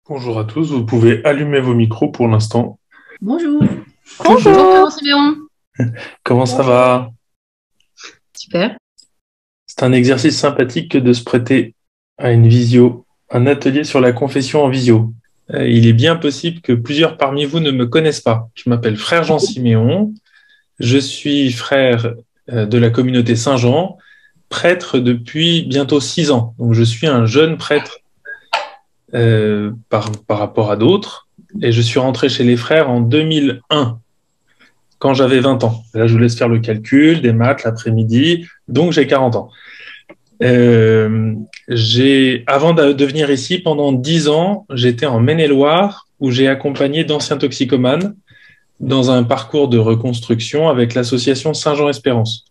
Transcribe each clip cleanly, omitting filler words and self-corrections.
Bonjour à tous, vous pouvez allumer vos micros pour l'instant. Bonjour. Bonjour Bonjour. Clément Sibéron. Comment ça va? Super. C'est un exercice sympathique que de se prêter à une visio, un atelier sur la confession en visio. Il est bien possible que plusieurs parmi vous ne me connaissent pas. Je m'appelle Frère Jean Siméon, je suis frère de la communauté Saint-Jean, prêtre depuis bientôt 6 ans. Donc je suis un jeune prêtre par rapport à d'autres, et je suis rentré chez les frères en 2001. Quand j'avais 20 ans. Là, je vous laisse faire le calcul, des maths l'après-midi, donc j'ai 40 ans. Avant de venir ici, pendant 10 ans, j'étais en Maine-et-Loire, où j'ai accompagné d'anciens toxicomanes dans un parcours de reconstruction avec l'association Saint-Jean-Espérance.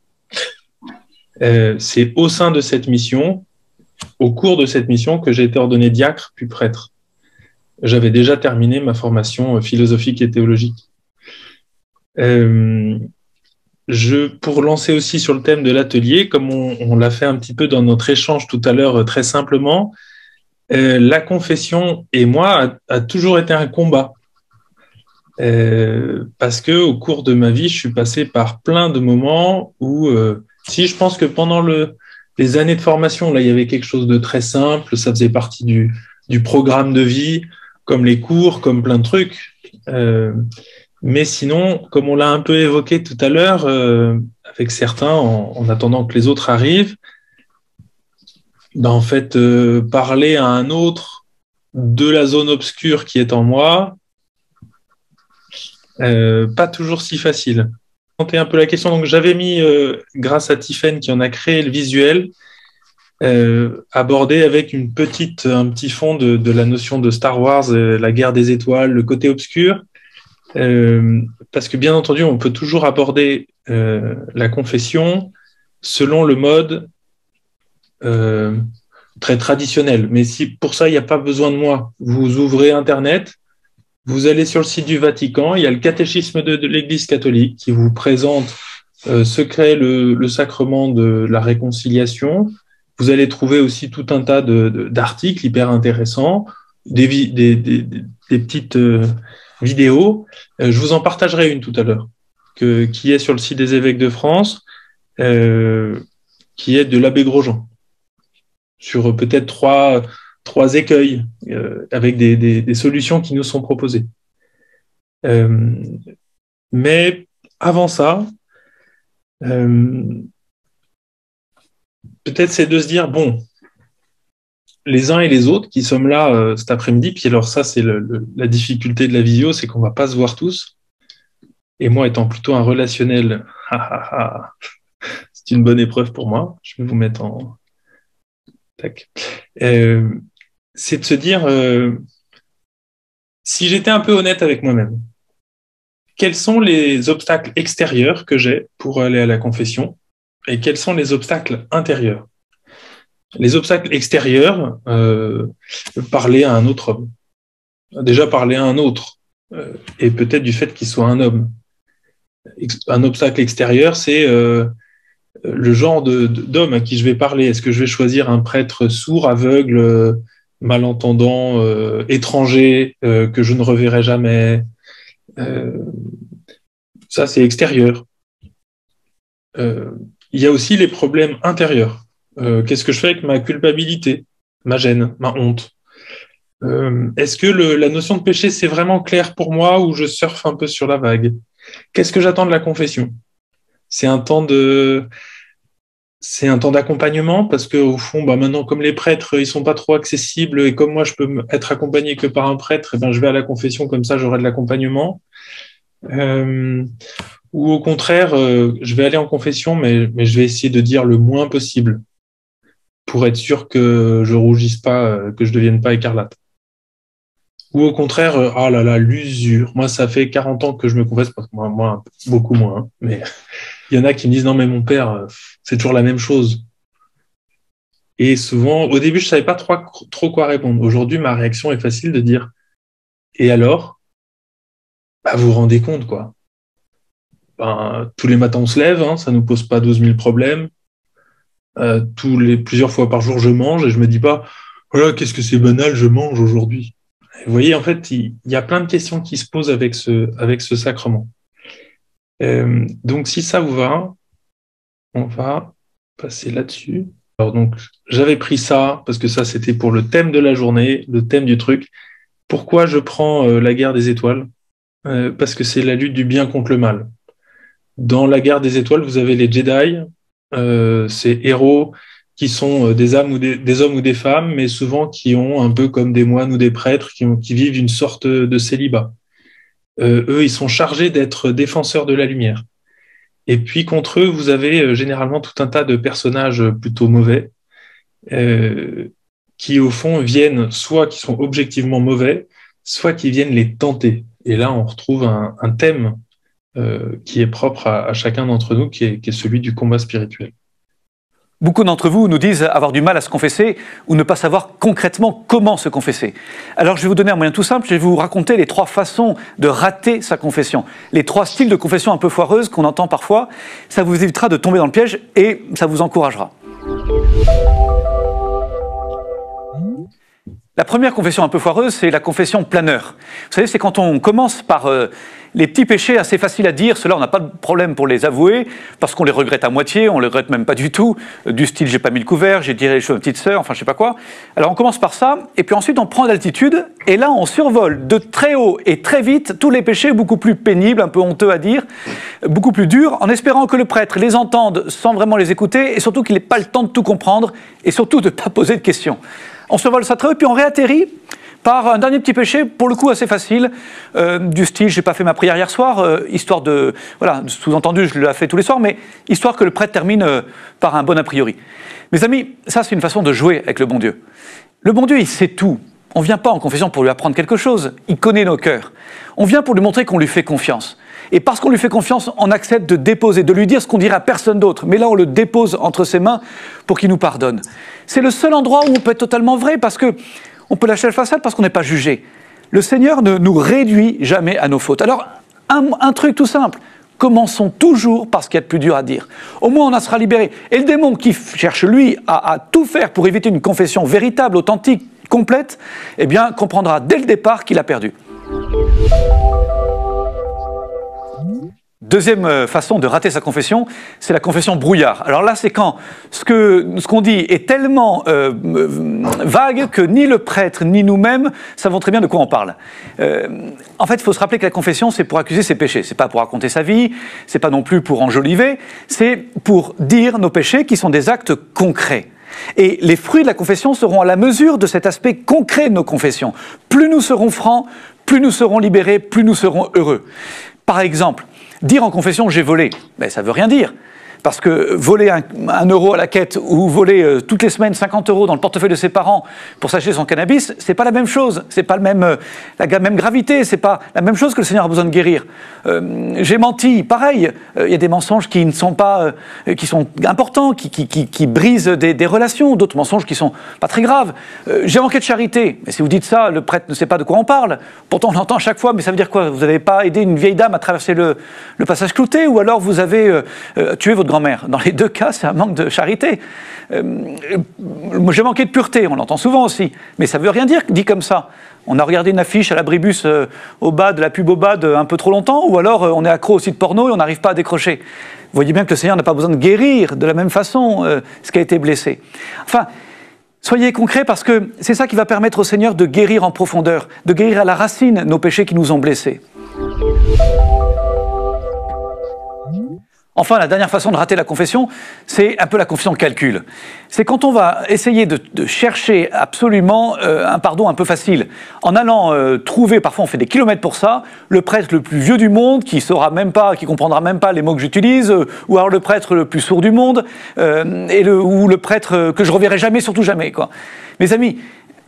C'est au sein de cette mission, au cours de cette mission, que j'ai été ordonné diacre puis prêtre. J'avais déjà terminé ma formation philosophique et théologique. Pour lancer aussi sur le thème de l'atelier, comme on l'a fait un petit peu dans notre échange tout à l'heure très simplement, la confession et moi a toujours été un combat. Parce que au cours de ma vie, je suis passé par plein de moments où, si je pense que pendant les années de formation, là, il y avait quelque chose de très simple, ça faisait partie du programme de vie, comme les cours, comme plein de trucs. Mais sinon, comme on l'a un peu évoqué tout à l'heure, avec certains, en attendant que les autres arrivent, ben en fait, parler à un autre de la zone obscure qui est en moi, pas toujours si facile. C'était un peu la question. Donc, j'avais mis, grâce à Tiffaine qui en a créé le visuel, abordé avec un petit fond de la notion de Star Wars, la guerre des étoiles, le côté obscur. Parce que bien entendu, on peut toujours aborder la confession selon le mode très traditionnel. Mais si pour ça, il n'y a pas besoin de moi. Vous ouvrez Internet, vous allez sur le site du Vatican, il y a le catéchisme de l'Église catholique qui vous présente ce qu'est le sacrement de la réconciliation. Vous allez trouver aussi tout un tas d'articles hyper intéressants, des petites vidéos. Je vous en partagerai une tout à l'heure, qui est sur le site des évêques de France, qui est de l'abbé Grosjean, sur peut-être trois écueils, avec des solutions qui nous sont proposées. Mais avant ça, peut-être c'est de se dire, bon, les uns et les autres qui sommes là cet après-midi, puis alors ça, c'est la difficulté de la visio, c'est qu'on ne va pas se voir tous. Et moi, étant plutôt un relationnel, c'est une bonne épreuve pour moi. Je vais vous mettre en... Tac. C'est de se dire, si j'étais un peu honnête avec moi-même, quels sont les obstacles extérieurs que j'ai pour aller à la confession et quels sont les obstacles intérieurs? Les obstacles extérieurs, parler à un autre homme. Déjà parler à un autre, et peut-être du fait qu'il soit un homme. Un obstacle extérieur, c'est le genre d'homme à qui je vais parler. Est-ce que je vais choisir un prêtre sourd, aveugle, malentendant, étranger, que je ne reverrai jamais? Ça, c'est extérieur. Il y a aussi les problèmes intérieurs. Qu'est-ce que je fais avec ma culpabilité, ma gêne, ma honte? Est-ce que la notion de péché, c'est vraiment clair pour moi ou je surfe un peu sur la vague? Qu'est-ce que j'attends de la confession? C'est un temps d'accompagnement parce que au fond, bah maintenant, comme les prêtres, ils sont pas trop accessibles et comme moi, je peux être accompagné que par un prêtre, et ben, je vais à la confession comme ça, j'aurai de l'accompagnement. Ou au contraire, je vais aller en confession, mais je vais essayer de dire le moins possible pour être sûr que je rougisse pas, que je devienne pas écarlate. Ou au contraire, oh là là, l'usure. Moi, ça fait 40 ans que je me confesse, parce que moi beaucoup moins, hein, mais il y en a qui me disent non, mais mon père, c'est toujours la même chose. Et souvent, au début, je savais pas trop quoi répondre. Aujourd'hui, ma réaction est facile de dire et alors? Bah, vous vous rendez compte, quoi. Ben, tous les matins, on se lève, hein, ça nous pose pas 12 000 problèmes. Plusieurs fois par jour, je mange et je me dis pas, voilà, qu'est-ce que c'est banal, je mange aujourd'hui. Vous voyez, en fait, il y a plein de questions qui se posent avec ce sacrement. Donc, si ça vous va, on va passer là-dessus. Alors, donc, j'avais pris ça parce que ça, c'était pour le thème de la journée, le thème du truc. Pourquoi je prends la guerre des étoiles? Parce que c'est la lutte du bien contre le mal. Dans la guerre des étoiles, vous avez les Jedi, ces héros qui sont des âmes ou des hommes ou des femmes, mais souvent qui ont un peu comme des moines ou des prêtres qui vivent une sorte de célibat. Eux, ils sont chargés d'être défenseurs de la lumière. Et puis contre eux, vous avez généralement tout un tas de personnages plutôt mauvais, qui au fond viennent soit qui sont objectivement mauvais, soit qui viennent les tenter. Et là, on retrouve un thème qui est propre à chacun d'entre nous, qui est celui du combat spirituel. Beaucoup d'entre vous nous disent avoir du mal à se confesser ou ne pas savoir concrètement comment se confesser. Alors je vais vous donner un moyen tout simple, je vais vous raconter les 3 façons de rater sa confession. Les 3 styles de confession un peu foireuses qu'on entend parfois. Ça vous évitera de tomber dans le piège et ça vous encouragera. La première confession un peu foireuse, c'est la confession planeur. Vous savez, c'est quand on commence par les petits péchés assez faciles à dire, ceux-là on n'a pas de problème pour les avouer, parce qu'on les regrette à moitié, on les regrette même pas du tout, du style j'ai pas mis le couvert, j'ai tiré les cheveux à ma petite sœur, enfin je sais pas quoi. Alors on commence par ça, et puis ensuite on prend d'altitude, et là on survole de très haut et très vite tous les péchés beaucoup plus pénibles, un peu honteux à dire, beaucoup plus durs, en espérant que le prêtre les entende sans vraiment les écouter, et surtout qu'il n'ait pas le temps de tout comprendre, et surtout de ne pas poser de questions. On survole ça très haut, et puis on réatterrit par un dernier petit péché, pour le coup assez facile, du style « j'ai pas fait ma prière hier soir », histoire de... Voilà, sous-entendu, je l'ai fait tous les soirs, mais histoire que le prêtre termine par un bon a priori. Mes amis, ça c'est une façon de jouer avec le bon Dieu. Le bon Dieu, il sait tout. On ne vient pas en confession pour lui apprendre quelque chose, il connaît nos cœurs. On vient pour lui montrer qu'on lui fait confiance. Et parce qu'on lui fait confiance, on accepte de déposer, de lui dire ce qu'on dirait à personne d'autre. Mais là, on le dépose entre ses mains pour qu'il nous pardonne. C'est le seul endroit où on peut être totalement vrai, parce que on peut lâcher la façade parce qu'on n'est pas jugé. Le Seigneur ne nous réduit jamais à nos fautes. Alors, un truc tout simple, commençons toujours par ce qu'il y a de plus dur à dire. Au moins, on en sera libéré. Et le démon qui cherche, lui, à tout faire pour éviter une confession véritable, authentique, complète, eh bien, comprendra dès le départ qu'il a perdu. Deuxième façon de rater sa confession, c'est la confession brouillard. Alors là, c'est quand ce qu'on dit est tellement vague que ni le prêtre ni nous-mêmes savons très bien de quoi on parle. En fait, il faut se rappeler que la confession, c'est pour accuser ses péchés. C'est pas pour raconter sa vie, c'est pas non plus pour enjoliver, c'est pour dire nos péchés qui sont des actes concrets. Et les fruits de la confession seront à la mesure de cet aspect concret de nos confessions. Plus nous serons francs, plus nous serons libérés, plus nous serons heureux. Par exemple, dire en confession « j'ai volé », ben, ça ne veut rien dire. Parce que voler 1 euro à la quête ou voler toutes les semaines 50 € dans le portefeuille de ses parents pour s'acheter son cannabis, c'est pas la même chose, c'est pas la même gravité, c'est pas la même chose que le Seigneur a besoin de guérir. J'ai menti, pareil, il y a des mensonges qui ne sont pas, qui sont importants, qui brisent des relations, d'autres mensonges qui sont pas très graves. J'ai manqué de charité, mais si vous dites ça, le prêtre ne sait pas de quoi on parle. Pourtant on l'entend à chaque fois, mais ça veut dire quoi? Vous n'avez pas aidé une vieille dame à traverser le passage clouté, ou alors vous avez tué votre grand-mère. Dans les 2 cas, c'est un manque de charité. J'ai manqué de pureté, on l'entend souvent aussi, mais ça ne veut rien dire dit comme ça. On a regardé une affiche à l'abribus au bad, la pub au bad un peu trop longtemps, ou alors on est accro au site porno et on n'arrive pas à décrocher. Vous voyez bien que le Seigneur n'a pas besoin de guérir de la même façon ce qui a été blessé. Enfin, soyez concrets, parce que c'est ça qui va permettre au Seigneur de guérir en profondeur, de guérir à la racine nos péchés qui nous ont blessés. Enfin, la dernière façon de rater la confession, c'est un peu la confession calcul. C'est quand on va essayer de chercher absolument un pardon un peu facile, en allant trouver, parfois on fait des kilomètres pour ça, le prêtre le plus vieux du monde, qui saura même pas, qui comprendra même pas les mots que j'utilise, ou alors le prêtre le plus sourd du monde, ou le prêtre que je reverrai jamais, surtout jamais, quoi. Mes amis,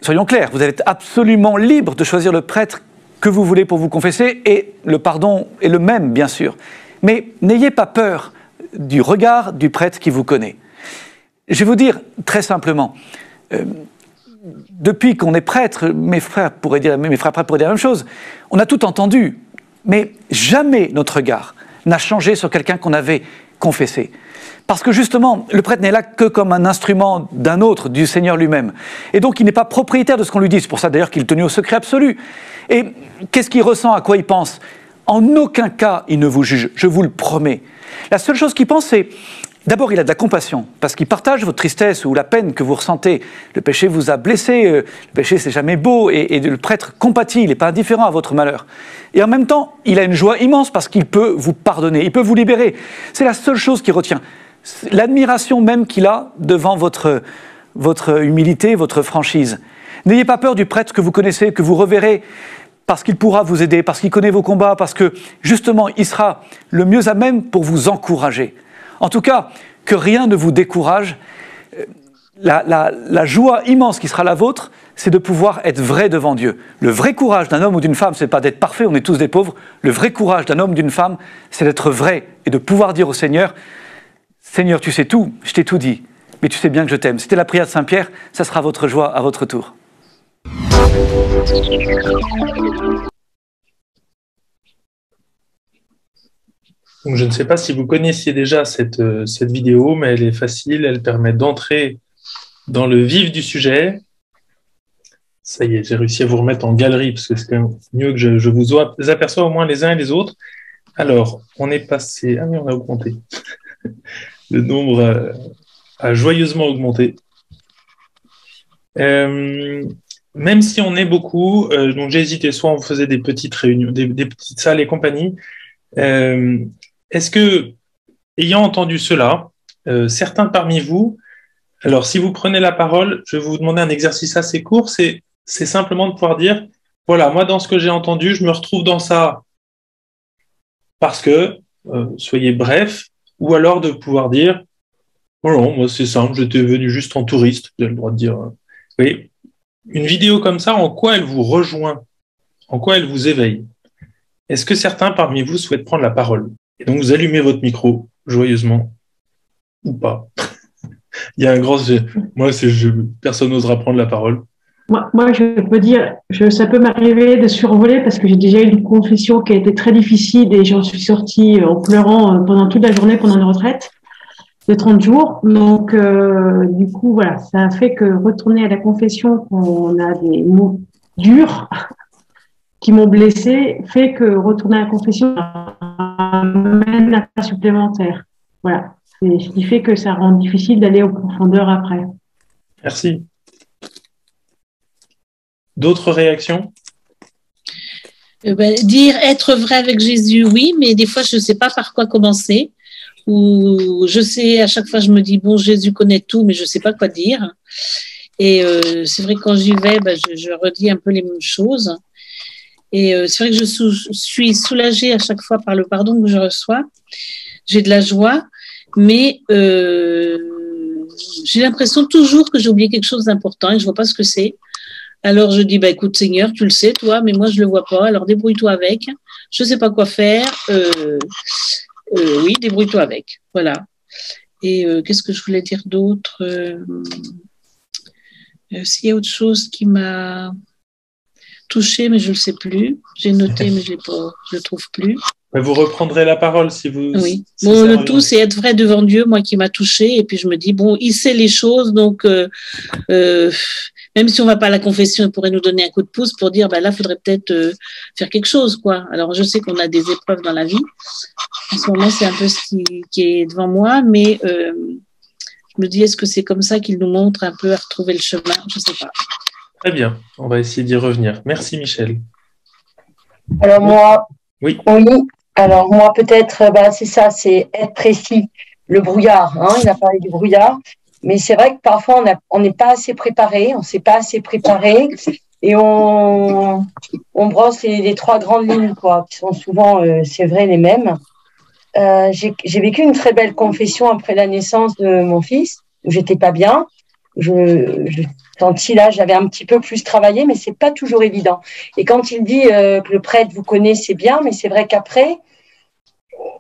soyons clairs, vous êtes absolument libre de choisir le prêtre que vous voulez pour vous confesser, et le pardon est le même, bien sûr. Mais n'ayez pas peur du regard du prêtre qui vous connaît. Je vais vous dire très simplement, depuis qu'on est prêtre, mes frères prêtres pourraient dire la même chose, on a tout entendu, mais jamais notre regard n'a changé sur quelqu'un qu'on avait confessé. Parce que justement, le prêtre n'est là que comme un instrument d'un autre, du Seigneur lui-même. Et donc, il n'est pas propriétaire de ce qu'on lui dit. C'est pour ça d'ailleurs qu'il est tenu au secret absolu. Et qu'est-ce qu'il ressent, à quoi il pense? En aucun cas, il ne vous juge, je vous le promets. La seule chose qu'il pense, c'est... D'abord, il a de la compassion, parce qu'il partage votre tristesse ou la peine que vous ressentez. Le péché vous a blessé, le péché c'est jamais beau, et le prêtre compatit, il n'est pas indifférent à votre malheur. Et en même temps, il a une joie immense parce qu'il peut vous pardonner, il peut vous libérer. C'est la seule chose qu'il retient. L'admiration même qu'il a devant votre humilité, votre franchise. N'ayez pas peur du prêtre que vous connaissez, que vous reverrez, parce qu'il pourra vous aider, parce qu'il connaît vos combats, parce que justement, il sera le mieux à même pour vous encourager. En tout cas, que rien ne vous décourage. La joie immense qui sera la vôtre, c'est de pouvoir être vrai devant Dieu. Le vrai courage d'un homme ou d'une femme, c'est pas d'être parfait, on est tous des pauvres. Le vrai courage d'un homme ou d'une femme, c'est d'être vrai et de pouvoir dire au Seigneur, Seigneur, tu sais tout, je t'ai tout dit, mais tu sais bien que je t'aime. C'était la prière de Saint-Pierre, ça sera votre joie à votre tour. Donc, je ne sais pas si vous connaissiez déjà cette vidéo, mais elle est facile, elle permet d'entrer dans le vif du sujet. Ça y est, j'ai réussi à vous remettre en galerie, parce que c'est quand même mieux que je vous aperçois au moins les uns et les autres. Alors, on est passé... Ah oui, on a augmenté. Le nombre a joyeusement augmenté. Même si on est beaucoup, donc j'ai hésité, soit on faisait des petites réunions, des petites salles et compagnie. Est-ce que, ayant entendu cela, certains parmi vous, alors si vous prenez la parole, je vais vous demander un exercice assez court, c'est simplement de pouvoir dire, voilà, moi dans ce que j'ai entendu, je me retrouve dans ça parce que, soyez bref, ou alors de pouvoir dire, oh non, moi c'est simple, j'étais venu juste en touriste, vous avez le droit de dire, oui, une vidéo comme ça, en quoi elle vous rejoint, en quoi elle vous éveille? Est-ce que certains parmi vous souhaitent prendre la parole? Et donc, vous allumez votre micro, joyeusement, ou pas. Il y a un grand... Personne n'osera prendre la parole. Moi, je peux dire, ça peut m'arriver de survoler parce que j'ai déjà eu une confession qui a été très difficile et j'en suis sortie en pleurant pendant toute la journée pendant une retraite de 30 jours. Donc, du coup, voilà, ça a fait que retourner à la confession quand on a des mots durs qui m'ont blessée, fait que retourner à la confession amène un pas supplémentaire. Voilà. C'est ce qui fait que ça rend difficile d'aller aux profondeurs après. Merci. D'autres réactions? Dire être vrai avec Jésus, oui, mais des fois, je ne sais pas par quoi commencer. Ou je sais, à chaque fois, je me dis, bon, Jésus connaît tout, mais je ne sais pas quoi dire. Et c'est vrai que quand j'y vais, je redis un peu les mêmes choses. Et c'est vrai que je suis soulagée à chaque fois par le pardon que je reçois. J'ai de la joie, mais j'ai l'impression toujours que j'ai oublié quelque chose d'important et je vois pas ce que c'est. Alors je dis, écoute Seigneur, tu le sais toi, mais moi je le vois pas, alors débrouille-toi avec. Je sais pas quoi faire. Oui, débrouille-toi avec. Voilà. Et qu'est-ce que je voulais dire d'autre? S'il y a autre chose qui m'a touché, mais je ne le sais plus. J'ai noté, mais je ne le trouve plus. Vous reprendrez la parole si vous... Oui. Si bon, le tout, c'est être vrai devant Dieu, moi qui m'a touché. Et puis je me dis, bon, il sait les choses, donc même si on ne va pas à la confession, il pourrait nous donner un coup de pouce pour dire, là, il faudrait peut-être faire quelque chose, quoi. Alors, je sais qu'on a des épreuves dans la vie. En ce moment, c'est un peu ce qui est devant moi, mais je me dis, est-ce que c'est comme ça qu'il nous montre un peu à retrouver le chemin? Je ne sais pas. Très bien, on va essayer d'y revenir. Merci Michel. Alors moi, oui. Alors moi peut-être, c'est ça, c'est être précis. Le brouillard, il a parlé du brouillard, mais c'est vrai que parfois on n'est pas assez préparé, on ne s'est pas assez préparé et on brosse les trois grandes lignes, quoi, qui sont souvent, c'est vrai, les mêmes. J'ai vécu une très belle confession après la naissance de mon fils, où j'étais pas bien. Quand j'avais un petit peu plus travaillé, mais c'est pas toujours évident. Et quand il dit que le prêtre vous connaît, c'est bien, mais c'est vrai qu'après,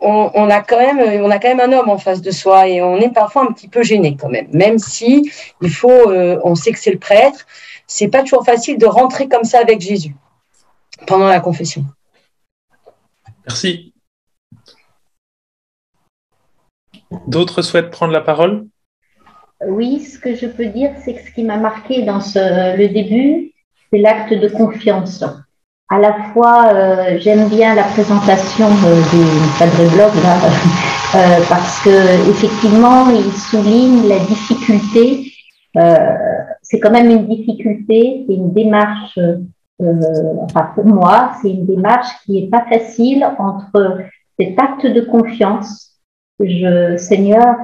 on a quand même un homme en face de soi et on est parfois un petit peu gêné quand même. Même si on sait que c'est le prêtre, c'est pas toujours facile de rentrer comme ça avec Jésus pendant la confession. Merci. D'autres souhaitent prendre la parole? Oui, ce que je peux dire, c'est que ce qui m'a marqué dans le début, c'est l'acte de confiance. À la fois, j'aime bien la présentation du Padre Blog, là, parce que effectivement, il souligne la difficulté. C'est quand même une difficulté, c'est une démarche. Enfin, pour moi, c'est une démarche qui est pas facile entre cet acte de confiance. Seigneur,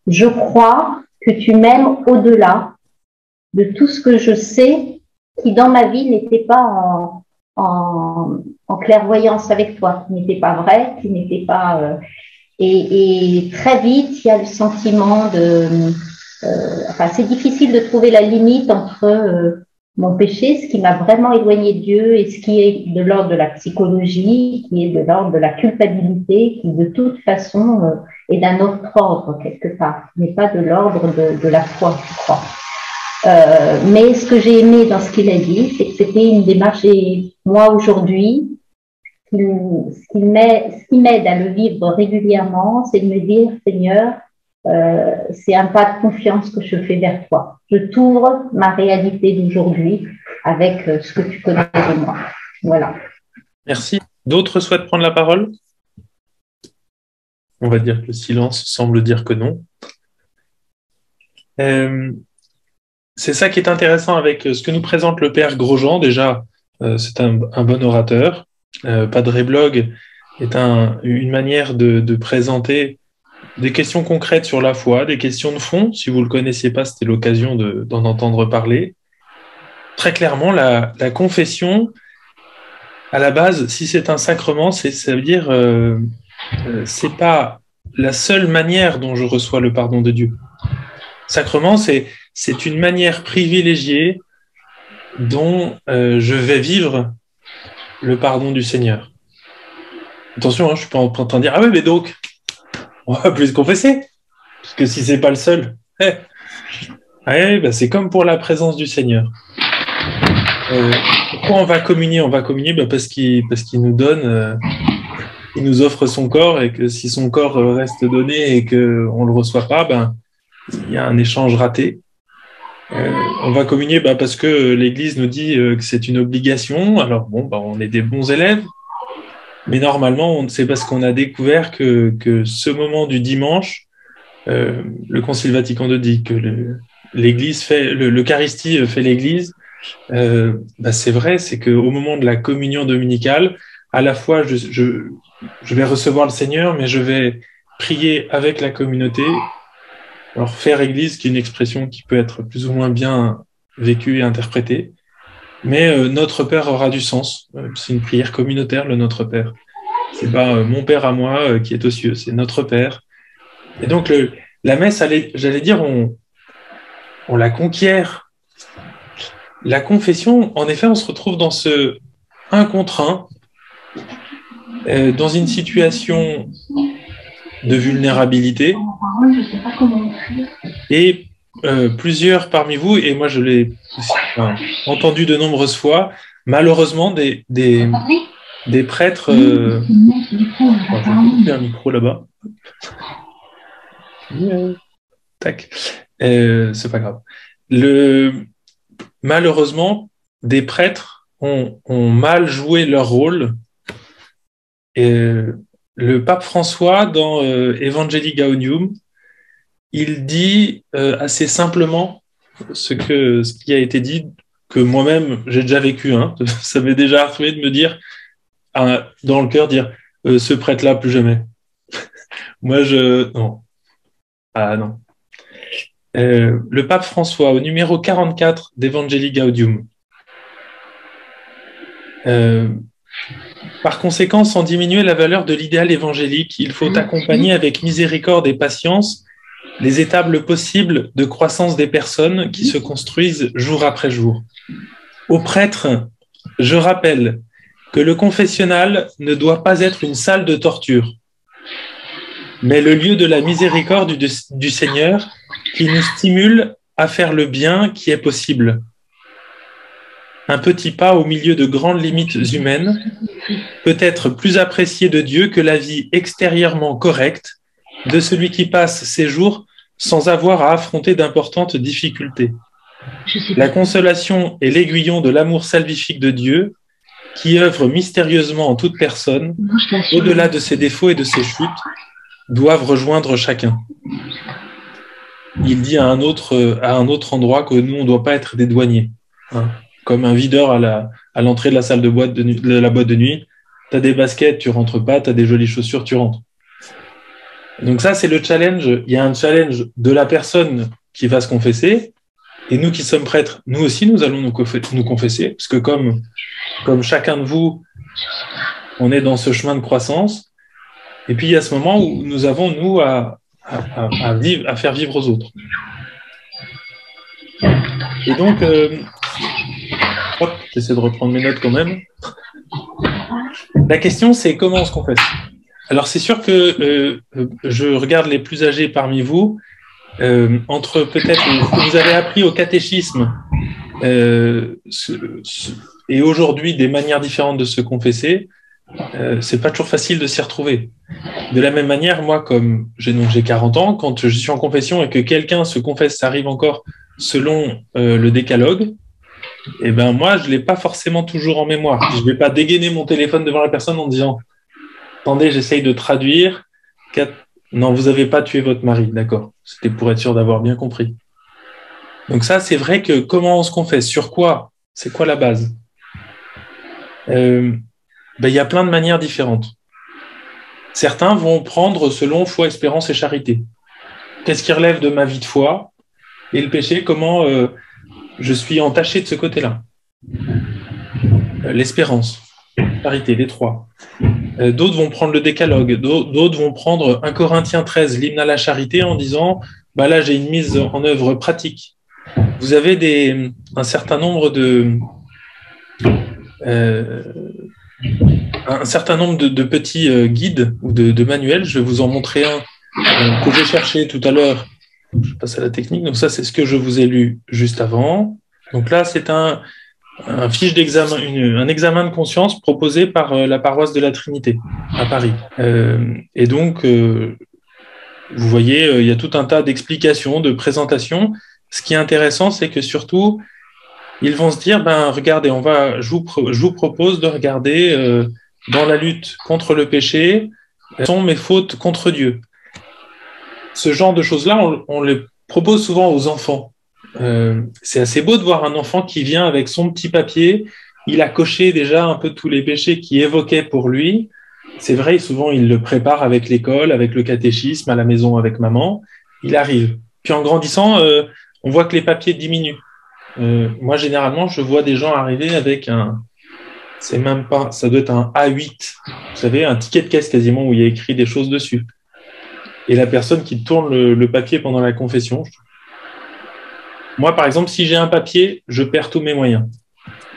je crois que tu m'aimes au-delà de tout ce que je sais, qui dans ma vie n'était pas en clairvoyance avec toi, qui n'était pas vrai, qui n'était pas... et très vite, il y a le sentiment enfin, c'est difficile de trouver la limite entre mon péché, ce qui m'a vraiment éloigné de Dieu, et ce qui est de l'ordre de la psychologie, qui est de l'ordre de la culpabilité, qui de toute façon est d'un autre ordre quelque part, n'est pas de l'ordre de la foi, je crois. Mais ce que j'ai aimé dans ce qu'il a dit, c'est que c'était une démarche, et moi aujourd'hui, ce qui m'aide à le vivre régulièrement, c'est de me dire, Seigneur, c'est un pas de confiance que je fais vers toi. Je t'ouvre ma réalité d'aujourd'hui avec ce que tu connais de moi. Voilà. Merci. D'autres souhaitent prendre la parole? On va dire que le silence semble dire que non. C'est ça qui est intéressant avec ce que nous présente le Père Grosjean. Déjà, c'est un bon orateur. Padre Blog est une manière de présenter des questions concrètes sur la foi, des questions de fond. Si vous ne le connaissiez pas, c'était l'occasion d'en entendre parler. Très clairement, la confession, à la base, si c'est un sacrement, ça veut dire c'est pas la seule manière dont je reçois le pardon de Dieu. Sacrement, c'est une manière privilégiée dont je vais vivre le pardon du Seigneur. Attention, je ne suis pas en train de dire « Ah oui, mais donc, on va plus se confesser, parce que si c'est pas le seul. » c'est comme pour la présence du Seigneur. Pourquoi on va communier? On va communier parce qu'il nous donne, il nous offre son corps, et que si son corps reste donné et qu'on ne le reçoit pas, il y a un échange raté. On va communier parce que l'Église nous dit que c'est une obligation. Alors on est des bons élèves, mais normalement, c'est parce qu'on a découvert que ce moment du dimanche, le Concile Vatican II dit que l'Église fait l'Eucharistie fait l'Église. C'est vrai, c'est qu'au moment de la communion dominicale, à la fois je vais recevoir le Seigneur, mais je vais prier avec la communauté. Alors, faire Église, qui est une expression qui peut être plus ou moins bien vécue et interprétée, mais Notre Père aura du sens. C'est une prière communautaire, le Notre Père. C'est pas mon Père à moi qui est aux cieux, c'est Notre Père. Et donc, la messe, j'allais dire, on la conquiert. La confession, en effet, on se retrouve dans ce 1 contre 1, dans une situation de vulnérabilité. Et plusieurs parmi vous, et moi je l'ai entendu de nombreuses fois, malheureusement des prêtres... j'ai un micro là-bas. Tac. C'est pas grave. Malheureusement, des prêtres ont mal joué leur rôle. Et le pape François, dans Evangelii Gaudium, il dit assez simplement ce qui a été dit, que moi-même j'ai déjà vécu. Ça m'est déjà arrivé de me dire, dans le cœur, ce prêtre-là, plus jamais. Moi, non. Ah non. Le pape François, au numéro 44 d'Evangelii Gaudium. Par conséquent, sans diminuer la valeur de l'idéal évangélique, il faut accompagner avec miséricorde et patience les étapes possibles de croissance des personnes qui se construisent jour après jour. Aux prêtres, je rappelle que le confessionnal ne doit pas être une salle de torture, mais le lieu de la miséricorde du Seigneur qui nous stimule à faire le bien qui est possible. Un petit pas au milieu de grandes limites humaines peut être plus apprécié de Dieu que la vie extérieurement correcte de celui qui passe ses jours sans avoir à affronter d'importantes difficultés. La consolation est l'aiguillon de l'amour salvifique de Dieu qui œuvre mystérieusement en toute personne, au-delà de ses défauts et de ses chutes, doivent rejoindre chacun. Il dit à un autre endroit que nous, on ne doit pas être des douaniers. Hein. Comme un videur à l'entrée de la salle de la boîte de nuit, tu as des baskets, tu rentres pas, tu as des jolies chaussures, tu rentres. Donc ça, c'est le challenge. Il y a un challenge de la personne qui va se confesser, et nous qui sommes prêtres, nous aussi, nous allons nous confesser, parce que comme chacun de vous, on est dans ce chemin de croissance, et puis il y a ce moment où nous avons, nous, à faire vivre aux autres. Et donc, j'essaie de reprendre mes notes quand même. La question, c'est comment on se confesse. Alors, c'est sûr que je regarde les plus âgés parmi vous, entre peut-être ce que vous avez appris au catéchisme et aujourd'hui des manières différentes de se confesser, c'est pas toujours facile de s'y retrouver. De la même manière, moi, comme j'ai 40 ans, quand je suis en confession et que quelqu'un se confesse, ça arrive encore selon le décalogue, et ben moi, je l'ai pas forcément toujours en mémoire. Je vais pas dégainer mon téléphone devant la personne en disant « Attendez, j'essaye de traduire. Non, vous avez pas tué votre mari. » D'accord. C'était pour être sûr d'avoir bien compris. Donc ça, c'est vrai que comment on se confesse, sur quoi, c'est quoi la base? Il y a plein de manières différentes. Certains vont prendre selon foi, espérance et charité. Qu'est-ce qui relève de ma vie de foi? Et le péché, comment je suis entaché de ce côté-là? L'espérance, charité, les trois. D'autres vont prendre le décalogue, d'autres vont prendre 1 Corinthiens 13, l'hymne à la charité, en disant là, j'ai une mise en œuvre pratique. Vous avez un certain nombre de petits guides ou de manuels. Je vais vous en montrer un que j'ai cherché tout à l'heure. Je passe à la technique. Donc ça, c'est ce que je vous ai lu juste avant. Donc là, c'est un fiche d'examen, un examen de conscience proposé par la paroisse de la Trinité à Paris. Et donc, vous voyez, il y a tout un tas d'explications, de présentations. Ce qui est intéressant, c'est que surtout, ils vont se dire, regardez, je vous propose de regarder dans la lutte contre le péché, quelles sont mes fautes contre Dieu. Ce genre de choses-là, on les propose souvent aux enfants. C'est assez beau de voir un enfant qui vient avec son petit papier, il a coché déjà un peu tous les péchés qu'il évoquait pour lui. C'est vrai, souvent il le prépare avec l'école, avec le catéchisme, à la maison avec maman, il arrive. Puis en grandissant, on voit que les papiers diminuent. Moi, généralement, je vois des gens arriver avec ça doit être un A8, vous savez, un ticket de caisse quasiment où il y a écrit des choses dessus. Et la personne qui tourne le papier pendant la confession. Moi, par exemple, si j'ai un papier, je perds tous mes moyens.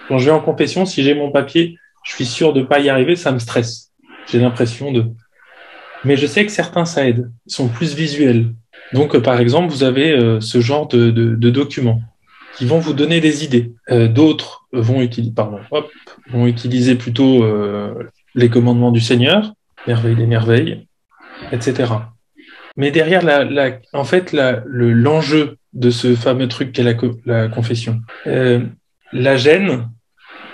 Quand je vais en confession, si j'ai mon papier, je suis sûr de ne pas y arriver, ça me stresse. J'ai l'impression de... Mais je sais que certains, ça aide. Ils sont plus visuels. Donc, par exemple, vous avez ce genre de documents qui vont vous donner des idées. D'autres vont utiliser plutôt les commandements du Seigneur, merveille des merveilles, etc. Mais derrière, l'enjeu de ce fameux truc qu'est la confession, la gêne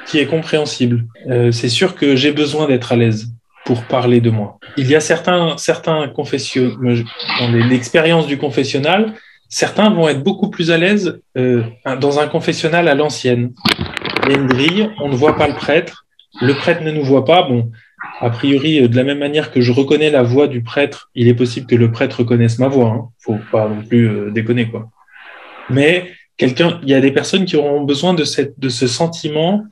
qui est compréhensible. C'est sûr que j'ai besoin d'être à l'aise pour parler de moi. Il y a certains confessions, dans l'expérience du confessionnal, certains vont être beaucoup plus à l'aise dans un confessionnal à l'ancienne. Il y a une grille, on ne voit pas le prêtre ne nous voit pas. Bon, a priori, de la même manière que je reconnais la voix du prêtre, il est possible que le prêtre reconnaisse ma voix. Hein. Faut pas non plus déconner, quoi. Mais il y a des personnes qui auront besoin de ce sentiment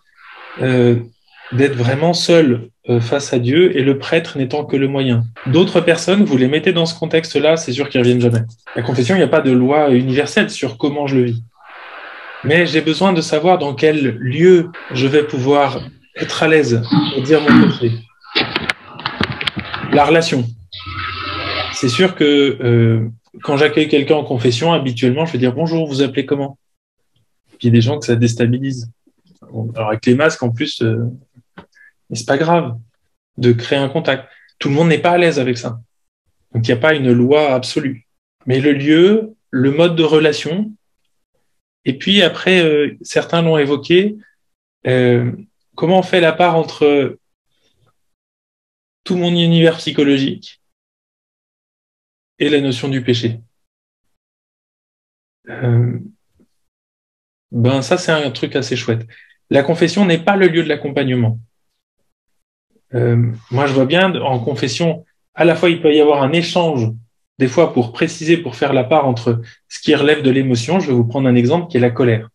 d'être vraiment seul face à Dieu et le prêtre n'étant que le moyen. D'autres personnes, vous les mettez dans ce contexte-là, c'est sûr qu'ils ne reviennent jamais. La confession, il n'y a pas de loi universelle sur comment je le vis. Mais j'ai besoin de savoir dans quel lieu je vais pouvoir être à l'aise pour dire mon péché. La relation. C'est sûr que quand j'accueille quelqu'un en confession, habituellement, je vais dire « Bonjour, vous appelez comment ?» Puis il y a des gens que ça déstabilise. Alors avec les masques, en plus, mais c'est pas grave de créer un contact. Tout le monde n'est pas à l'aise avec ça. Donc, il n'y a pas une loi absolue. Mais le lieu, le mode de relation, et puis après, certains l'ont évoqué, comment on fait la part entre tout mon univers psychologique et la notion du péché. Ben ça, c'est un truc assez chouette. La confession n'est pas le lieu de l'accompagnement. Moi, je vois bien en confession, à la fois, il peut y avoir un échange, des fois pour préciser, pour faire la part entre ce qui relève de l'émotion. Je vais vous prendre un exemple qui est la colère.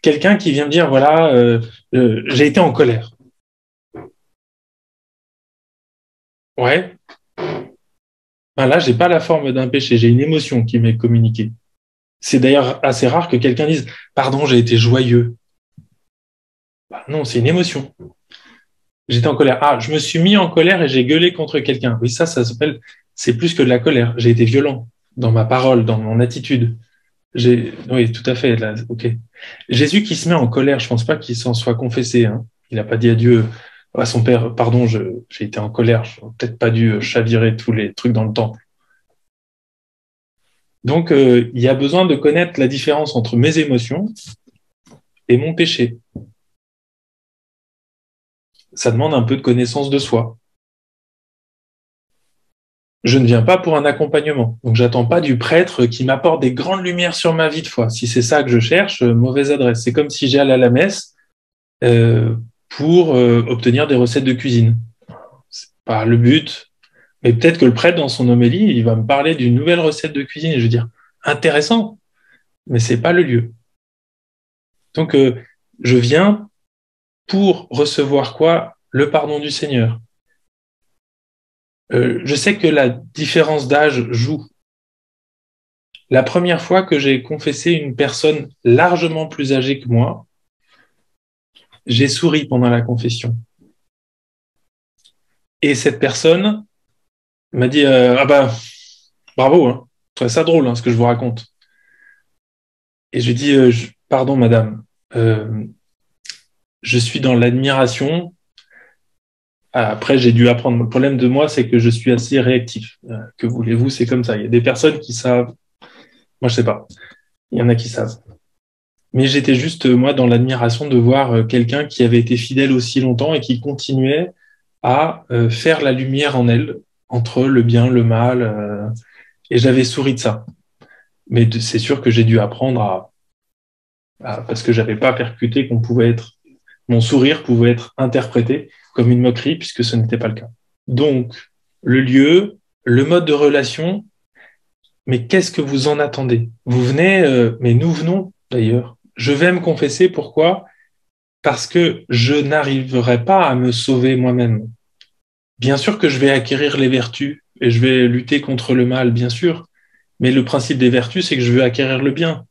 Quelqu'un qui vient me dire, voilà, j'ai été en colère. Ouais. Ben là, j'ai pas la forme d'un péché, j'ai une émotion qui m'est communiquée. C'est d'ailleurs assez rare que quelqu'un dise « Pardon, j'ai été joyeux ». Ben non, c'est une émotion. J'étais en colère. Ah, je me suis mis en colère et j'ai gueulé contre quelqu'un. Oui, ça s'appelle, c'est plus que de la colère. J'ai été violent dans ma parole, dans mon attitude. Oui, tout à fait. Là, ok. Jésus qui se met en colère, je pense pas qu'il s'en soit confessé. Hein. Il n'a pas dit à Dieu, à son père, pardon, j'ai été en colère. Je n'aurais peut-être pas dû chavirer tous les trucs dans le temple. Donc, il y a besoin de connaître la différence entre mes émotions et mon péché. Ça demande un peu de connaissance de soi. Je ne viens pas pour un accompagnement. Donc, j'attends pas du prêtre qui m'apporte des grandes lumières sur ma vie de foi. Si c'est ça que je cherche, mauvaise adresse. C'est comme si j'allais à la messe pour obtenir des recettes de cuisine. C'est pas le but. Mais peut-être que le prêtre, dans son homélie, il va me parler d'une nouvelle recette de cuisine. Et je vais dire, intéressant, mais c'est pas le lieu. Donc, je viens pour recevoir quoi? Le pardon du Seigneur. Je sais que la différence d'âge joue. La première fois que j'ai confessé une personne largement plus âgée que moi, j'ai souri pendant la confession. Et cette personne m'a dit ah bah bravo, hein, je trouve ça drôle hein, ce que je vous raconte. Et je lui ai dit pardon madame, je suis dans l'admiration. Après, j'ai dû apprendre. Le problème de moi, c'est que je suis assez réactif. Que voulez-vous, c'est comme ça. Il y a des personnes qui savent. Moi, je sais pas. Il y en a qui savent. Mais j'étais juste, moi, dans l'admiration de voir quelqu'un qui avait été fidèle aussi longtemps et qui continuait à faire la lumière en elle, entre le bien, le mal. Et j'avais souri de ça. Mais c'est sûr que j'ai dû apprendre parce que j'avais pas percuté qu'on pouvait être. Mon sourire pouvait être interprété comme une moquerie, puisque ce n'était pas le cas. Donc, le lieu, le mode de relation, mais qu'est-ce que vous en attendez? Vous venez, mais nous venons d'ailleurs. Je vais me confesser, pourquoi? Parce que je n'arriverai pas à me sauver moi-même. Bien sûr que je vais acquérir les vertus et je vais lutter contre le mal, bien sûr, mais le principe des vertus, c'est que je veux acquérir le bien.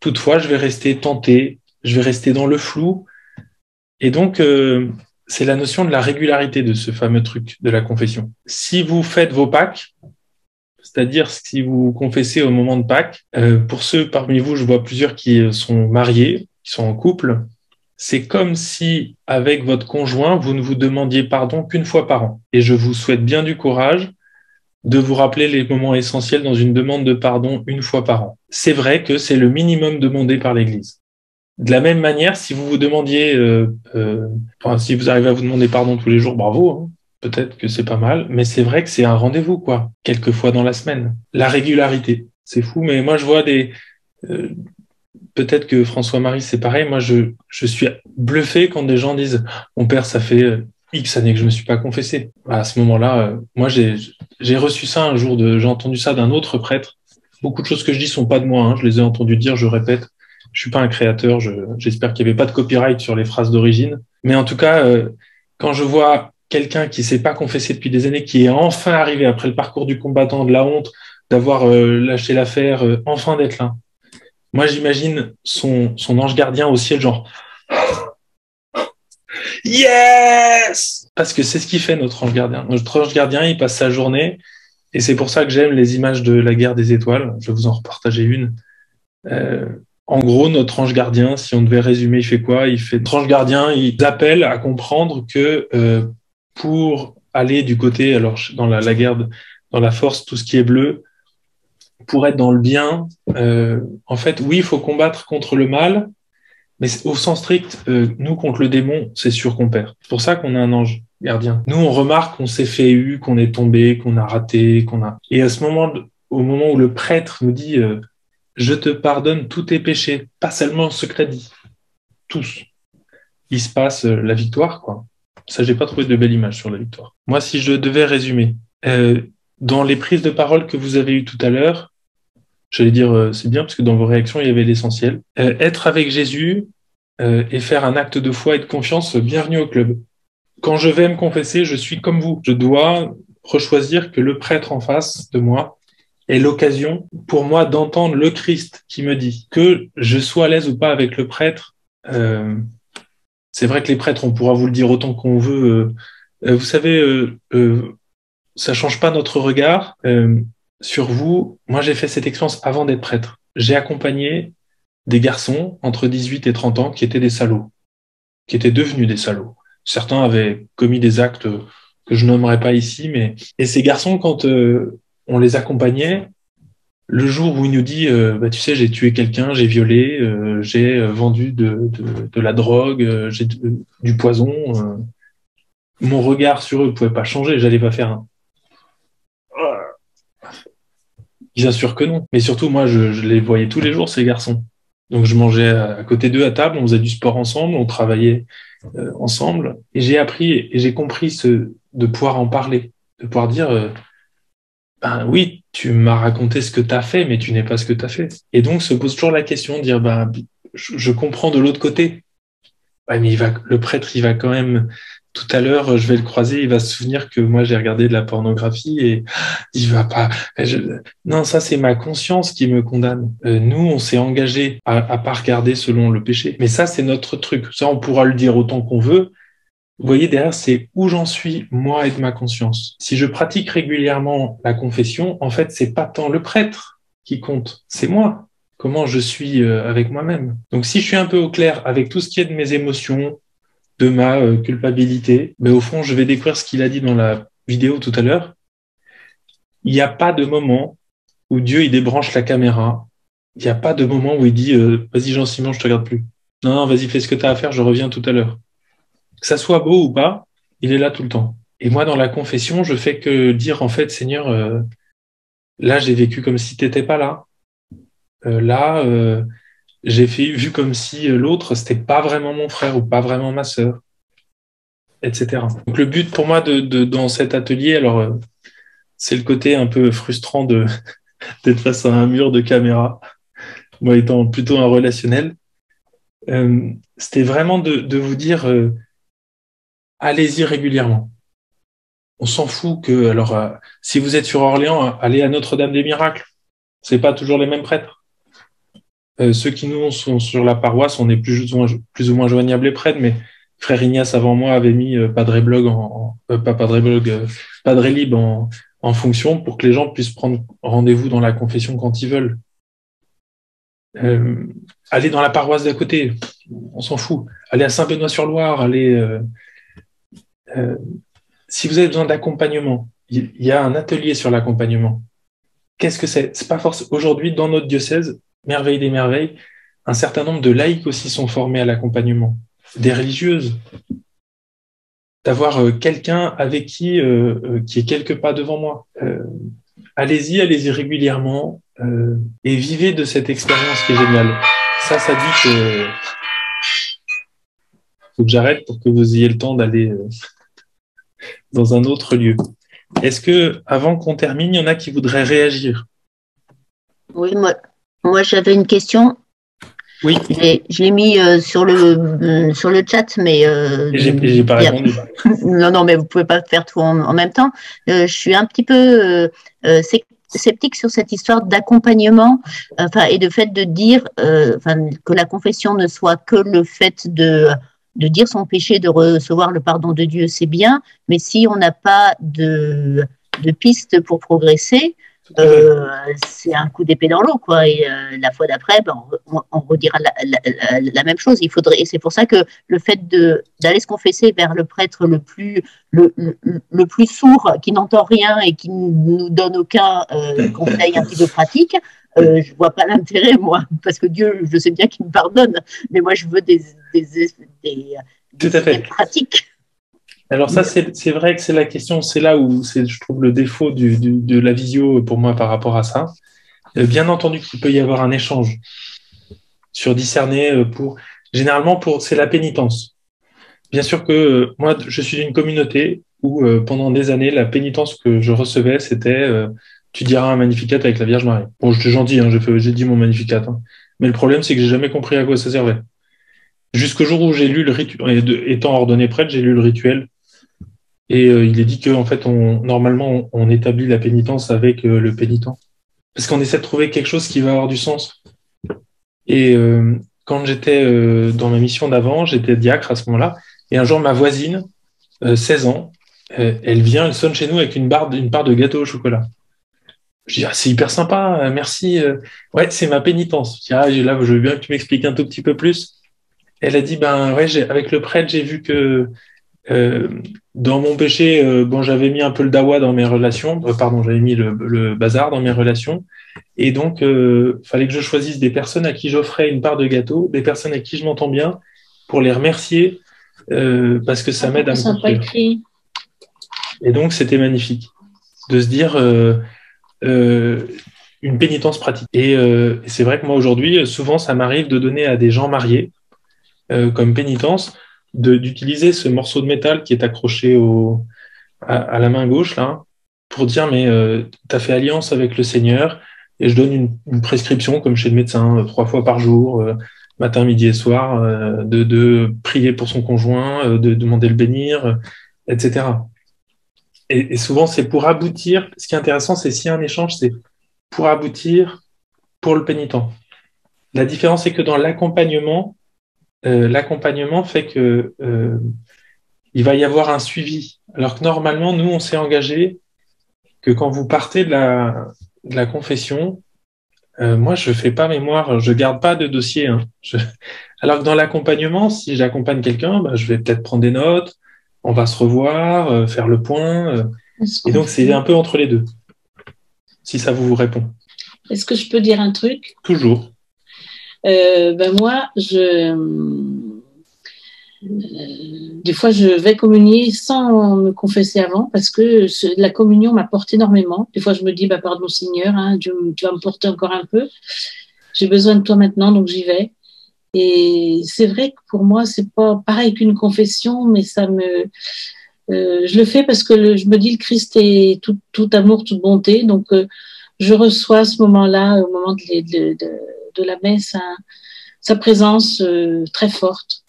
Toutefois, je vais rester tenté, je vais rester dans le flou, et donc, c'est la notion de la régularité de ce fameux truc de la confession. Si vous faites vos Pâques, c'est-à-dire si vous confessez au moment de Pâques, pour ceux parmi vous, je vois plusieurs qui sont mariés, qui sont en couple, c'est comme si, avec votre conjoint, vous ne vous demandiez pardon qu'une fois par an. Et je vous souhaite bien du courage de vous rappeler les moments essentiels dans une demande de pardon une fois par an. C'est vrai que c'est le minimum demandé par l'Église. De la même manière, si vous vous demandiez, si vous arrivez à vous demander pardon tous les jours, bravo, hein, peut-être que c'est pas mal, mais c'est vrai que c'est un rendez-vous, quoi, quelques fois dans la semaine. La régularité, c'est fou, mais moi je vois peut-être que François-Marie c'est pareil, moi je suis bluffé quand des gens disent « Mon père, ça fait X années que je me suis pas confessé ». À ce moment-là, moi j'ai reçu ça un jour, j'ai entendu ça d'un autre prêtre. Beaucoup de choses que je dis sont pas de moi, hein, je les ai entendues dire, je répète. Je suis pas un créateur, j'espère qu'il n'y avait pas de copyright sur les phrases d'origine. Mais en tout cas, quand je vois quelqu'un qui s'est pas confessé depuis des années, qui est enfin arrivé après le parcours du combattant, de la honte, d'avoir lâché l'affaire, enfin d'être là. Moi, j'imagine son ange gardien au ciel, genre « Yes !» Parce que c'est ce qu'il fait, notre ange gardien. Notre ange gardien, il passe sa journée, et c'est pour ça que j'aime les images de la guerre des étoiles. Je vais vous en repartager une. En gros, notre ange gardien, si on devait résumer, il fait quoi? Notre ange gardien, il appelle à comprendre que pour aller du côté, alors dans la guerre, dans la force, tout ce qui est bleu, pour être dans le bien. En fait, oui, il faut combattre contre le mal, mais au sens strict, nous, contre le démon, c'est sûr qu'on perd. C'est pour ça qu'on a un ange gardien. Nous, on remarque qu'on s'est fait eu, qu'on est tombé, qu'on a raté, qu'on a... Et à ce moment, au moment où le prêtre nous dit je te pardonne tous tes péchés, pas seulement ce crédit, tous. Il se passe la victoire, quoi. Ça, j'ai pas trouvé de belle image sur la victoire. Moi, si je devais résumer, dans les prises de parole que vous avez eues tout à l'heure, j'allais dire, c'est bien parce que dans vos réactions, il y avait l'essentiel. Être avec Jésus et faire un acte de foi et de confiance, bienvenue au club. Quand je vais me confesser, je suis comme vous. Je dois rechoisir que le prêtre en face de moi est l'occasion pour moi d'entendre le Christ qui me dit que je sois à l'aise ou pas avec le prêtre. C'est vrai que les prêtres, on pourra vous le dire autant qu'on veut. Vous savez, ça change pas notre regard sur vous. Moi, j'ai fait cette expérience avant d'être prêtre. J'ai accompagné des garçons entre 18 et 30 ans qui étaient des salauds, qui étaient devenus des salauds. Certains avaient commis des actes que je nommerai pas ici, mais... Et ces garçons, quand on les accompagnait, le jour où il nous dit bah, tu sais, j'ai tué quelqu'un, j'ai violé, j'ai vendu de la drogue, j'ai du poison, mon regard sur eux ne pouvait pas changer, j'allais pas faire un... Bien sûr que non. Mais surtout, moi, je les voyais tous les jours, ces garçons. Donc, je mangeais à côté d'eux à table, on faisait du sport ensemble, on travaillait ensemble. Et j'ai appris et j'ai compris de pouvoir en parler, de pouvoir dire ben oui, tu m'as raconté ce que tu as fait, mais tu n'es pas ce que tu as fait. Et donc, se pose toujours la question de dire ben, je comprends de l'autre côté. Ouais, mais le prêtre, il va quand même... Tout à l'heure, je vais le croiser, il va se souvenir que moi, j'ai regardé de la pornographie et il va pas... Non, ça, c'est ma conscience qui me condamne. Nous, on s'est engagé à pas regarder selon le péché. Mais ça, c'est notre truc. Ça, on pourra le dire autant qu'on veut. Vous voyez, derrière, c'est où j'en suis, moi, et de ma conscience. Si je pratique régulièrement la confession, en fait, c'est pas tant le prêtre qui compte, c'est moi. Comment je suis avec moi-même. Donc, si je suis un peu au clair avec tout ce qui est de mes émotions, de ma culpabilité, mais au fond, je vais découvrir ce qu'il a dit dans la vidéo tout à l'heure. Il n'y a pas de moment où Dieu, il débranche la caméra. Il n'y a pas de moment où il dit vas-y, Jean-Simon, je te regarde plus. Non, non, vas-y, fais ce que tu as à faire, je reviens tout à l'heure. Que ça soit beau ou pas, il est là tout le temps. Et moi, dans la confession, je fais que dire, en fait, Seigneur, là, j'ai vécu comme si tu n'étais pas là. J'ai vu comme si l'autre, c'était pas vraiment mon frère ou pas vraiment ma sœur, etc. Donc, le but pour moi dans cet atelier, alors, c'est le côté un peu frustrant d'être face à un mur de caméra, moi étant plutôt un relationnel. C'était vraiment de vous dire, allez-y régulièrement. On s'en fout que, alors, si vous êtes sur Orléans, allez à Notre-Dame des Miracles. C'est pas toujours les mêmes prêtres. Ceux qui nous sont sur la paroisse, on est plus ou moins joignables et prêtres, mais Frère Ignace avant moi avait mis Padre Blog Padre Lib en fonction pour que les gens puissent prendre rendez-vous dans la confession quand ils veulent. Allez dans la paroisse d'à côté, on s'en fout. Allez à Saint-Benoît-sur-Loire, si vous avez besoin d'accompagnement, il y a un atelier sur l'accompagnement. Qu'est-ce que c'est? C'est pas forcément aujourd'hui dans notre diocèse, merveille des merveilles, un certain nombre de laïcs aussi sont formés à l'accompagnement, des religieuses, d'avoir quelqu'un avec qui est quelques pas devant moi. Allez-y régulièrement et vivez de cette expérience qui est géniale. Ça dit que faut que j'arrête pour que vous ayez le temps d'aller dans un autre lieu. Est-ce que, avant qu'on termine, il y en a qui voudraient réagir? Oui, moi j'avais une question. Oui. Je l'ai mis sur le chat, mais j'ai pas répondu. Non, mais vous pouvez pas faire tout en même temps. Je suis un petit peu sceptique sur cette histoire d'accompagnement, et de fait de dire, que la confession ne soit que le fait de dire son péché, de recevoir le pardon de Dieu, c'est bien, mais si on n'a pas de piste pour progresser, c'est un coup d'épée dans l'eau, quoi. Et la fois d'après, on redira la même chose. Il faudrait, et c'est pour ça que le fait d'aller se confesser vers le prêtre le plus sourd, qui n'entend rien et qui ne nous donne aucun conseil un petit peu pratique, je vois pas l'intérêt, moi, parce que Dieu, je sais bien qu'il me pardonne, mais moi, je veux des Tout à fait. pratiques. Alors ça, c'est vrai que c'est la question, c'est là où je trouve le défaut de la visio pour moi par rapport à ça. Bien entendu qu'il peut y avoir un échange sur discerner généralement c'est la pénitence. Bien sûr que moi, je suis d'une communauté où pendant des années, la pénitence que je recevais, c'était tu diras un Magnificat avec la Vierge Marie. Bon, j'étais gentil, hein, j'ai dit mon Magnificat, hein. Mais le problème, c'est que j'ai jamais compris à quoi ça servait. Jusqu'au jour où j'ai lu le rituel, étant ordonné prêtre, j'ai lu le rituel. Et il est dit que en fait, normalement, on établit la pénitence avec le pénitent. Parce qu'on essaie de trouver quelque chose qui va avoir du sens. Et quand j'étais dans ma mission d'avant, j'étais diacre à ce moment-là, et un jour, ma voisine, 16 ans, elle sonne chez nous avec une part de gâteau au chocolat. Je dis, c'est hyper sympa, merci. Ouais, c'est ma pénitence. Je dis, là, je veux bien que tu m'expliques un tout petit peu plus. Elle a dit, avec le prêtre, j'ai vu que dans mon péché, j'avais mis un peu le dawa dans mes relations, j'avais mis le bazar dans mes relations, et donc fallait que je choisisse des personnes à qui j'offrais une part de gâteau, des personnes avec qui je m'entends bien, pour les remercier, parce que ça m'aide à me construire. Et donc c'était magnifique de se dire une pénitence pratique. Et c'est vrai que moi aujourd'hui, souvent ça m'arrive de donner à des gens mariés comme pénitence, d'utiliser ce morceau de métal qui est accroché à la main gauche, là, pour dire, mais tu as fait alliance avec le Seigneur, et je donne une prescription, comme chez le médecin, 3 fois par jour, matin, midi et soir, de prier pour son conjoint, de demander le bénir, etc. Et souvent, c'est pour aboutir, ce qui est intéressant, c'est s'il y a un échange, c'est pour aboutir pour le pénitent. La différence, c'est que dans l'accompagnement fait que il va y avoir un suivi. Alors que normalement, nous, on s'est engagé que quand vous partez de la confession, moi, je fais pas mémoire, je garde pas de dossier. Hein. Alors que dans l'accompagnement, si j'accompagne quelqu'un, je vais peut-être prendre des notes, on va se revoir, faire le point. Et donc, c'est un peu entre les deux, si ça vous répond. Est-ce que je peux dire un truc ? Toujours. Moi, des fois, je vais communier sans me confesser avant parce que la communion m'apporte énormément. Des fois, je me dis, pardon Seigneur, hein, tu vas me porter encore un peu. J'ai besoin de toi maintenant, donc j'y vais. Et c'est vrai que pour moi, c'est pas pareil qu'une confession, mais je le fais parce que je me dis, le Christ est tout amour, toute bonté. Donc, je reçois à ce moment-là, au moment de la messe, sa présence très forte.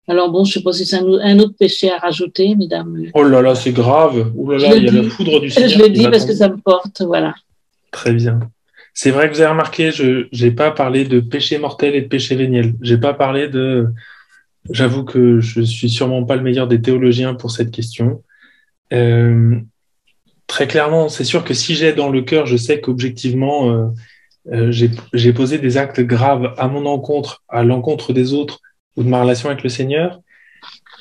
Alors bon, je ne sais pas si c'est un autre péché à rajouter, mesdames. Oh là là, c'est grave. Oh là là, il y a la foudre du Seigneur. Je le dis parce que ça me porte, voilà. Très bien. C'est vrai que vous avez remarqué, je n'ai pas parlé de péché mortel et de péché véniel. J'ai pas parlé de... J'avoue que je suis sûrement pas le meilleur des théologiens pour cette question. Très clairement, c'est sûr que si j'ai dans le cœur, je sais qu'objectivement, j'ai posé des actes graves à mon encontre, à l'encontre des autres, ou de ma relation avec le Seigneur.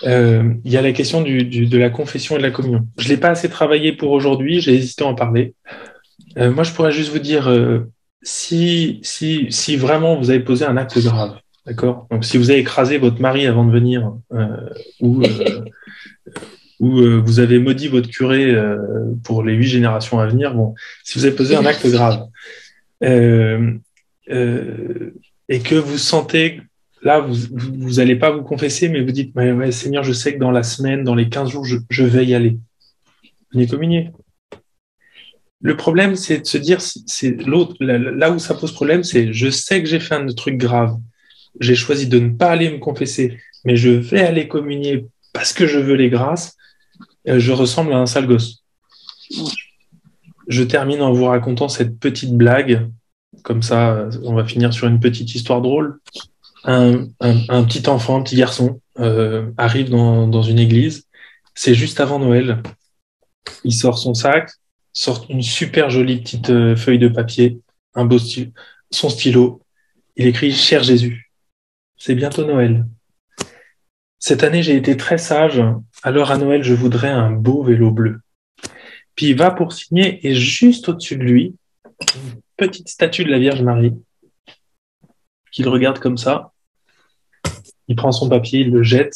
Il y a la question de la confession et de la communion. Je ne l'ai pas assez travaillé pour aujourd'hui, j'ai hésité à en parler. Moi, je pourrais juste vous dire, si vraiment vous avez posé un acte grave, d'accord ? Donc, si vous avez écrasé votre mari avant de venir, ou vous avez maudit votre curé pour les 8 générations à venir, bon, si vous avez posé un acte grave, et que vous sentez... Là, vous n'allez pas vous confesser, mais vous dites, ouais, Seigneur, je sais que dans la semaine, dans les 15 jours, je vais y aller. Venez communier. Le problème, c'est de se dire, c'est l'autre, là où ça pose problème, c'est je sais que j'ai fait un truc grave. J'ai choisi de ne pas aller me confesser, mais je vais aller communier parce que je veux les grâces. Je ressemble à un sale gosse. Je termine en vous racontant cette petite blague. Comme ça, on va finir sur une petite histoire drôle. Un petit enfant, un petit garçon arrive dans une église. C'est juste avant Noël. Il sort son sac, sort une super jolie petite feuille de papier, un beau stylo, son stylo. Il écrit « Cher Jésus, c'est bientôt Noël. Cette année, j'ai été très sage, alors à Noël, je voudrais un beau vélo bleu. » Puis il va pour signer et juste au-dessus de lui, une petite statue de la Vierge Marie qu'il regarde comme ça. Il prend son papier, il le jette,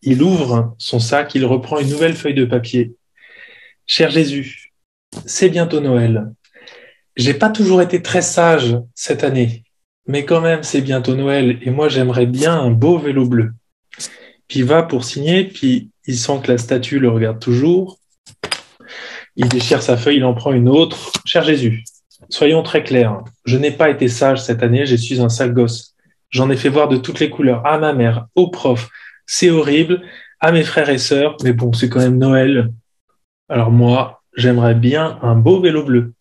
il ouvre son sac, il reprend une nouvelle feuille de papier. « Cher Jésus, c'est bientôt Noël. J'ai pas toujours été très sage cette année. Mais quand même, c'est bientôt Noël et moi, j'aimerais bien un beau vélo bleu. » Puis il va pour signer, puis il sent que la statue le regarde toujours. Il déchire sa feuille, il en prend une autre. « Cher Jésus, soyons très clairs. Je n'ai pas été sage cette année, je suis un sale gosse. J'en ai fait voir de toutes les couleurs à ma mère, aux profs. C'est horrible, à mes frères et sœurs, mais bon, c'est quand même Noël. Alors moi, j'aimerais bien un beau vélo bleu. »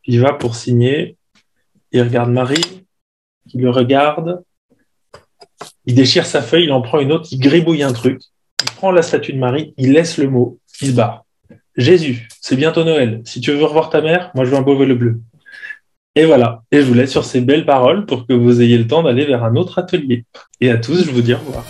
Il va pour signer. Il regarde Marie, il le regarde, il déchire sa feuille, il en prend une autre, il gribouille un truc, il prend la statue de Marie, il laisse le mot, il se barre. « Jésus, c'est bientôt Noël. Si tu veux revoir ta mère, moi je veux un beau vélo bleu. » Et voilà. Et je vous laisse sur ces belles paroles pour que vous ayez le temps d'aller vers un autre atelier. Et à tous, je vous dis au revoir.